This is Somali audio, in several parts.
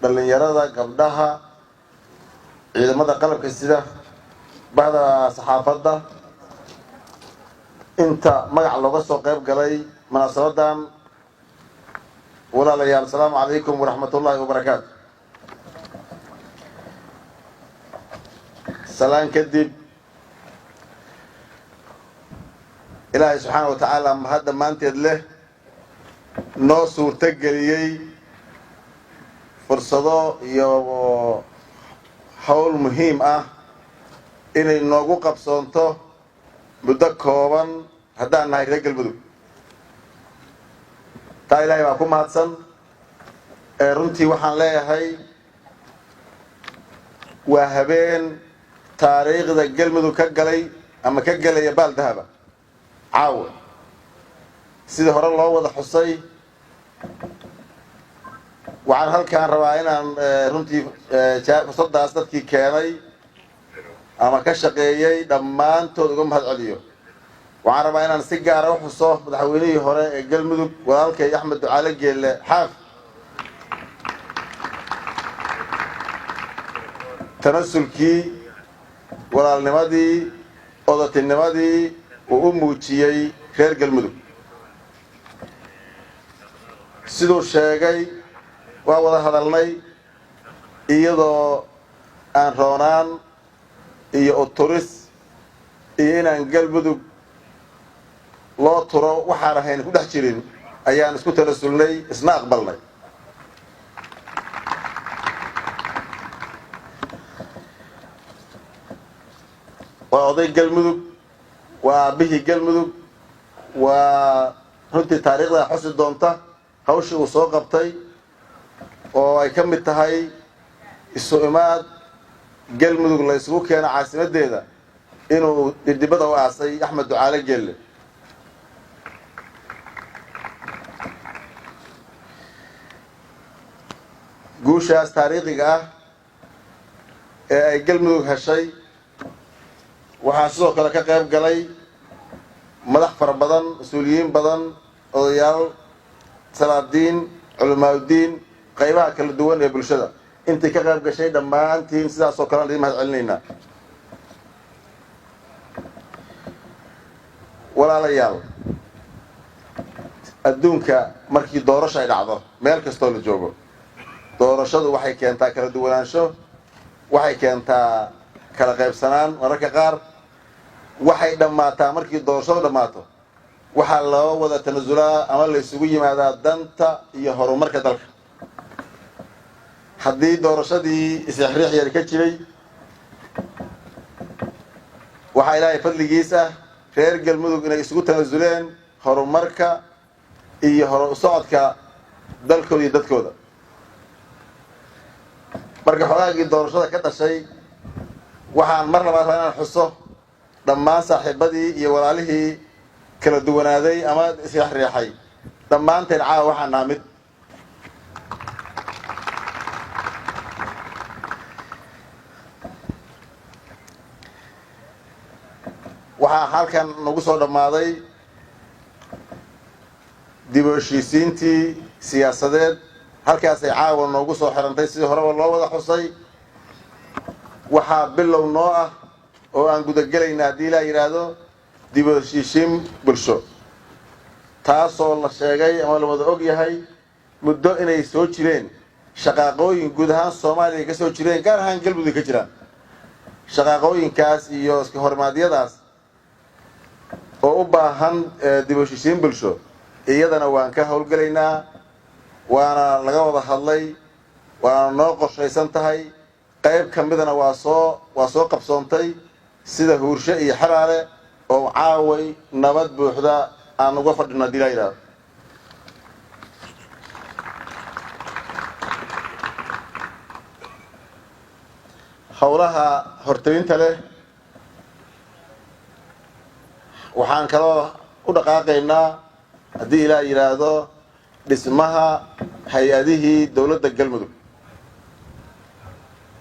dhalinyarada gabdhaha ciidamada qalabka sida bahda saxaafadda inta magac looga soo qayb galay munaasabadan walaalayaal assalaamu calaykum waraxmatullaahi wabarakaatu. salaan kadib ilaahay subxaana wa tacaala mahad dhammaanteed leh noo suurto geliyey fursado iyo hawl muhiim ah inay noogu qabsoonto muddo kooban haddaan nahay reer galmudug. taa ilaahay baa ku mahadsan. runtii waxaan leeyahay waa habeen taariikhda galmudug ka galay ama ka gelaya baal dahaba caawa sidii hore loo wada xusay. waxaan halkaan rabaa inaan runtii fursadaas dadkii keenay ama ka shaqeeyey dhammaantood uga mahad celiyo. waxaan rabaa inaan si gaara u xuso madaxweynihii hore ee galmudug walaalkay axmed ducaale geelle xaaf. tanasulkii walaalnimadii odatinimadii uu u muujiyey reer galmudug siduu sheegay waa wada hadalnay iyadoo aan roonaan iyo uturis iyo inaan galmudug loo turo waxaan ahayn ku dhex jirin ayaan isku tanasulnay isna aqbalnay. waa oday galmudug waa aabihii galmudug waa runtii taariikhda xusi doonta hawshii uu soo qabtay oo ay ka mid tahay isu imaad galmudug la isugu keeno caasimadeeda inuu dibdibada u aasay axmed ducaale geelle. guushaas taariikhiga ah ee ay galmudug heshay waxaa sidoo kale ka qayb galay madax fara badan, mas-uuliyiin badan, odayaal, salaadiin, culimaadudiin, qaybaha kala duwan ee bulshada intay ka qayb gashay dhammaantiin sidaasoo kale aan idin mahad celinaynaa. walaalayaal, adduunka markii doorasho ay dhacdo meel kastoo la joogo doorashadu waxay keentaa kala duwanaansho, waxay keentaa kala qaybsanaan mararka qaar. waxay dhammaataa markii doorashadu dhammaato waxaa loo wada tanasulaa ama la isugu yimaadaa danta iyo horumarka dalka. haddii doorashadii isriixriix yar ka jiray waxaa ilaahay fadligiis ah reer galmudug inay isugu tanasuleen horumarka iyo hor u socodka dalkooda iyo dadkooda. marka xogaagii doorashada ka dhashay waxaan mar labaad rabaa inaan xuso dhammaan saaxiibadii iyo walaalihii kala duwanaaday ama isriixriixay dhammaanteen caawa waxaan naha mid. waxaa halkan nagu soo dhammaaday dib u heshiisiintii siyaasadeed. halkaasay caawa noogu soo xirantay sidii horeba loo wada xusay. waxaa bilow noo ah oo aan gudagelayna haddii ilaa yidhaahdo dib u heshiisiin bulsho taasoo la sheegay ama la wada og yahay muddo inay soo jireen shaqaaqooyin guud ahaan soomaaliya ka soo jireen, gaar ahaan galmudug ka jiraan. shaqaaqooyinkaas iyo iska hormaadyadaas oo u baahan dib u heshiisiin bulsho iyadana waan ka howlgelaynaa, waana laga wada hadlay, waana noo qorshaysan tahay. qayb ka midana waa soo qabsoontay sida huurshe iyo xaraale oo caaway nabad buuxda aan uga fadhino haddii laa yidhaahdo. howlaha hortaginta leh waxaan kaloo u dhaqaaqaynaa haddii ilaa yidhaahdo dhismaha hay-adihii dowladda galmudug.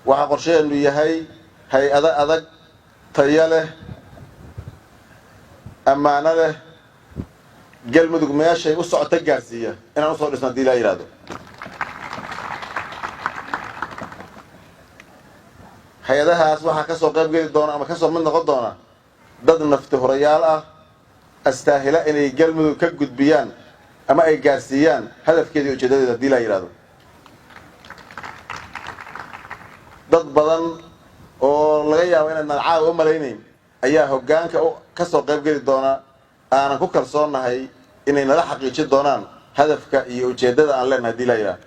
waxaa qorsheenu yahay hay-ado adag, tayo leh, ammaano leh, galmudug meeshay u socota gaarsiiya inaan usoo dhisno haddii ilaa yidhaahdo. hay-adahaas waxaa kasoo qayb geli doona ama kasoo mid noqon doona dad nafti hurayaal ah astaahila inay galmudug ka gudbiyaan ama ay gaarsiiyaan hadafkeedii ujeedadeeda haddii la yidhahdo dad badan oo laga yaabo inaadnaan caawa u malaynayn ayaa hoggaanka kasoo qayb geli doona aanan ku kalsoonnahay inay nala xaqiijin doonaan hadafka iyo ujeeddada aan leenahay haddii la yidhahdo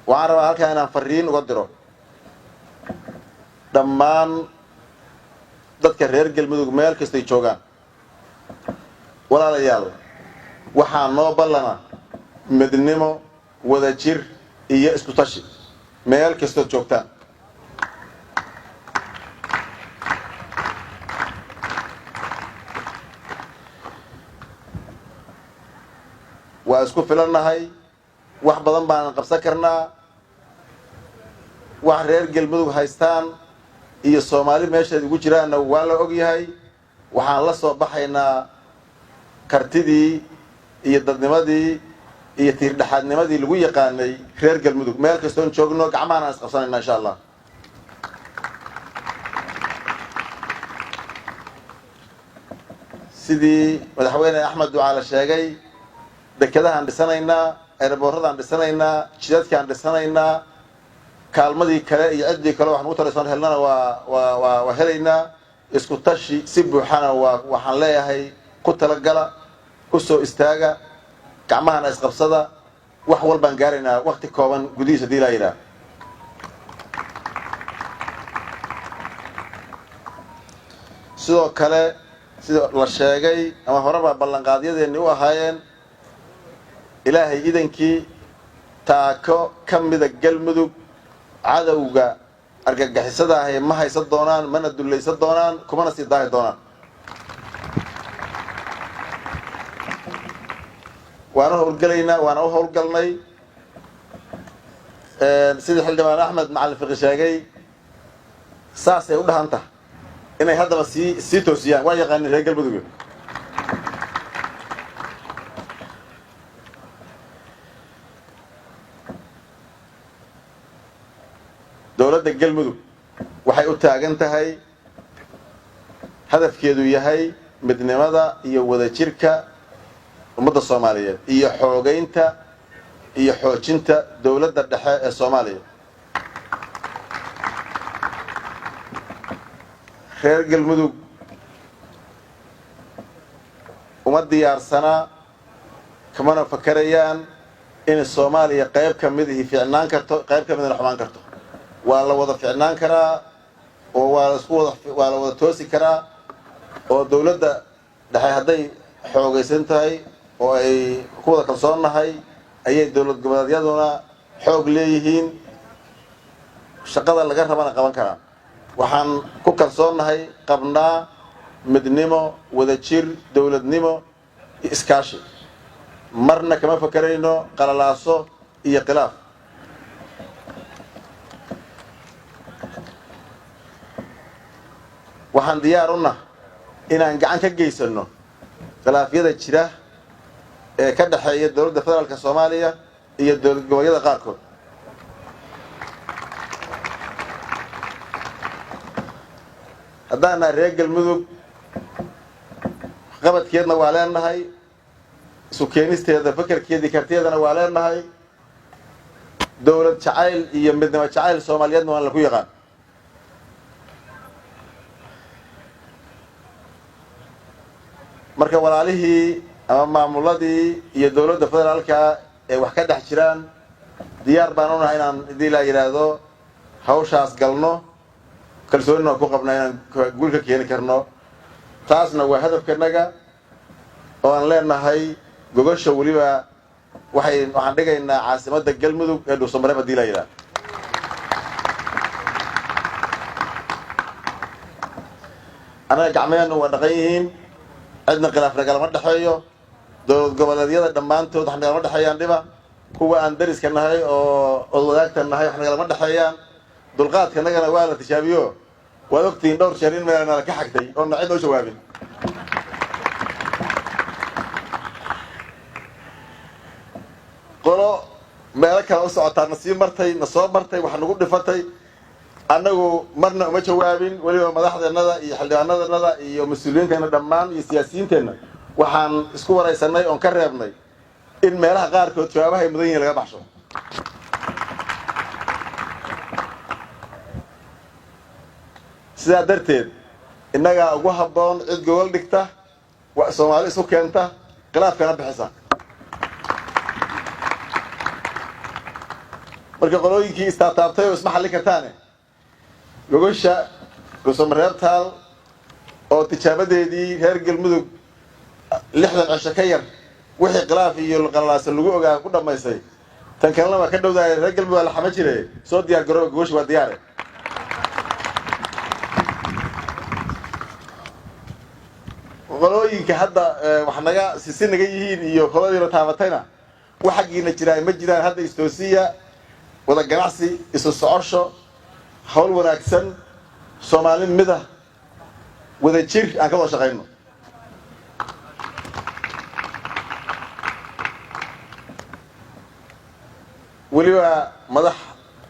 waxaan rabaa halkaa inaan fariin uga diro dhammaan dadka reer galmudug meel kastay joogaan walaalayaal waxaa noo ballana midnimo wadajir iyo isku tashi meel kastood joogtaan waa isku filannahay wax badan baanan qabsan karnaa wax reer galmudug haystaan iyo soomaali meeshaed ugu jiraanna waa la og yahay waxaan la soo baxaynaa kartidii iyo dadnimadii iyo tiirdhexaadnimadii lagu yaqaanay reer galmudug meel kastoon joogno gacmahan aan isqabsanayna insha allah sidii madaxweyne axmed ducaale sheegay dekedahaan dhisanaynaa eeraboorradaan dhisanaynaa jidadkaan dhisanaynaa kaalmadii kale iyo ciddii kale waxaan ugu taraysoon helnana waa helaynaa isku tashi si buuxana waxaan leeyahay ku talagala u soo istaaga gacmahana isqabsada wax walbaan gaaraynaa wakti kooban gudihiis haddii laa yidhaah sidoo kale sida la sheegay ama horeba ballanqaadyadeenni u ahaayeen ilaahay idankii taako ka mida galmudug cadowga argagixisada ahi ma haysan doonaan mana dullaysan doonaan kumana sii daahi doonaan waana howlgelaynaa waana u howlgalnay sidii xildhibaan axmed macalin fiqi sheegay saasay u dhahan tahay inay haddaba sii toosiyaan waa yaqaanin reer galmudug dowladda galmudug waxay u taagan tahay hadafkeedu yahay midnimada iyo wadajirka ummadda soomaaliyeed iyo xoogaynta iyo xoojinta dowladda dhexe ee soomaaliya reer galmudug uma diyaarsanaa kamana fakarayaan in soomaaliya qayb ka mid ihi ficnaan karto qayb ka midna xumaan karto waa la wada ficnaan karaa oo waa la wada toosi karaa oo dowladda dhexe hadday xoogaysan tahay oo ay ku wada kalsoonnahay ayay dowlad goboleedyaduna xoog leeyihiin shaqada laga rabana qaban karaa waxaan ku kalsoonnahay qabnaa midnimo wadajir dowladnimo iyo iskaashi marna kama fakarayno qalalaaso iyo khilaaf waxaan diyaar u nahay inaan gacan ka geysano khilaafyada jira ee ka dhexeeya dowladda federaalka soomaaliya iyo dowlad goboleedyada qaarkood haddaan nahay reer galmudug qabadkeedna waa leenahay isu keenisteeda fakarkeedii kartiyeedana waa leenahay dowlad jacayl iyo midnimo jacayl soomaaliyeedna waan laku yaqaan marka walaalihii ama maamuladii iyo dowladda federaalka ee wax ka dhex jiraan diyaar baan u nahay inaan haddii la yidhaahdo hawshaas galno kalsoonina ku qabna inaan guul ka keeni karno taasna waa hadafkanaga oo aan leenahay gogosha weliba waxaan dhigaynaa caasimadda galmudug ee dhuusamareeb haddii la yidhaahdo annaga gacmaheennu waa dhaqan yihiin cidna khilaaf nagalama dhexeeyo dowlad goboleedyada dhammaantood wax nagalama dhexeeyaan dhiba kuwa aan dariska nahay oo od wadaagta nahay wax nagalama dhexeeyaan dulqaadka nagana waa la tijaabiyo waad ogtihiin dhowr jeer in meelnala ka xagtay oona cid noo jawaabin qolo meelo kale u socotaa na sii martay na soo martay wax nagu dhifatay annagu marna uma jawaabin weliba madaxdeennada iyo xildhibaanadeennada iyo mas-uuliyiinteena dhammaan iyo siyaasiyiinteenna waxaan isku waraysanay oon ka reebnay in meelaha qaarkood jawaabaha ay mudan yihiin laga baxsho sidaa darteed innagaa ugu habboon cid gobol dhigta soomaali isu keenta khilaafkana bixisa marka qolooyinkii istaataabtay oo isma xallin kartaane gogosha Dhuusamareebtaal oo tijaabadeedii reer Galmudug 60 cisho ka yar wixii khilaaf iyo qalalaas lagu ogaa ku dhamaysay tan kalena waa ka dhowdaay reer Galmudug la xama jiray soo diyaar garow gogosha waa diyaar qolooyinka hadda wax naga sisinaga yihiin iyo qoladiina taabatayna waxagiina jiraa ma jiraan hadda istoosiya wada ganacsi isu socosho hawl wanaagsan Soomaali mid ah wada jir aan ka wada shaqeyno weliba madax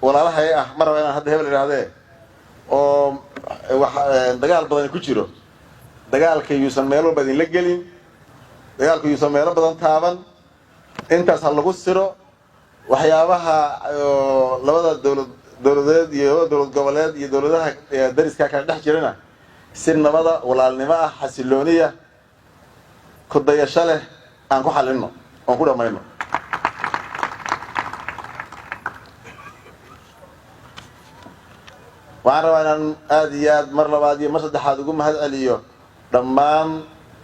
walaalahay ah maraba inaan hadda hebel iraadee oo wax dagaal badan ku jiro dagaalka yuusan meel walba idin la gelin dagaalka yuusan meelo badan taaban intaas ha lagu siro waxyaabaha labada dowladeed iyo dowlad goboleed iyo dowladaha dariska kala dhex jirana si nabada walaalnimo ah xasilooniya ku dayasho leh aan ku xalino oo ku dhamayno waxaan rabaa inaan aad iyo aad mar labaad iyo mar saddexaad ugu mahad celiyo dhammaan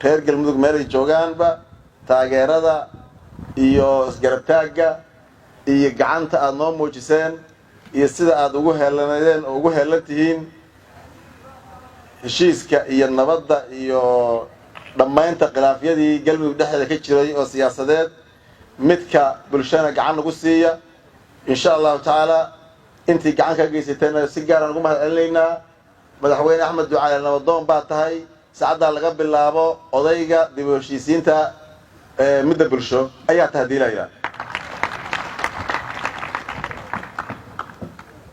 reer Galmudug meel ay joogaanba taageerada iyo isgarabtaagga iyo gacanta aad noo muujiseen iyo sida aad ugu heelanadeen oo ugu heelantihiin heshiiska iyo nabadda iyo dhammaynta khilaafyadii Galmudug dhexdeeda ka jiray oo siyaasadeed midka bulshada gacan ugu siiya insha Allah taala intii gacan ka geysatayna si gaar ah ugu mahad celinaynaa madaxweyne Axmed Ducaale nabadoon baa tahay saacada laga bilaabo odayga dib u heshiisiinta midda bulsho ayaa tahdiilaya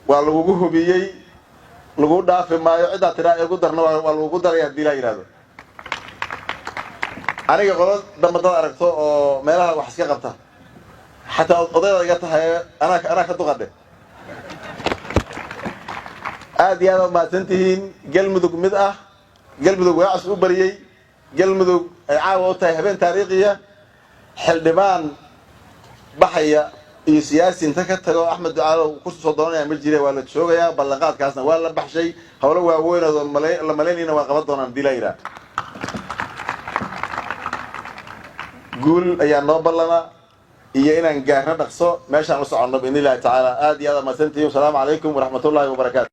waa lagu hubiyay lagu dhaafi maayo cid tira ay ugu darno waa lagu daraya diila yiraahdo aniga qolad damada aragto oo meelaha wax iska qabta xataa odayda iga tahay ana ka duqade aad iyo aad ma santihiin Galmudug mid ah Galmudug waa cusub bariyay Galmudug ay caawa u tahay habeen taariikhiya xildhibaan baxaya iyo siyaasiyiinta ka tago Axmed Ducaale ku soo doonaya ma jiray waa la joogayaa ballanqaadkaasna waa la baxshay hawlo waaweyn oo la maleynayna waa qaban doonaan dilayra guul ayaa noo ballana iyo inaan gaarno dhaqso meeshaan u soconno biidhnillaahi tacaala aad iyo aad ma santihiin. Assalaamu calaykum waraxmatullaahi wabarakaatu.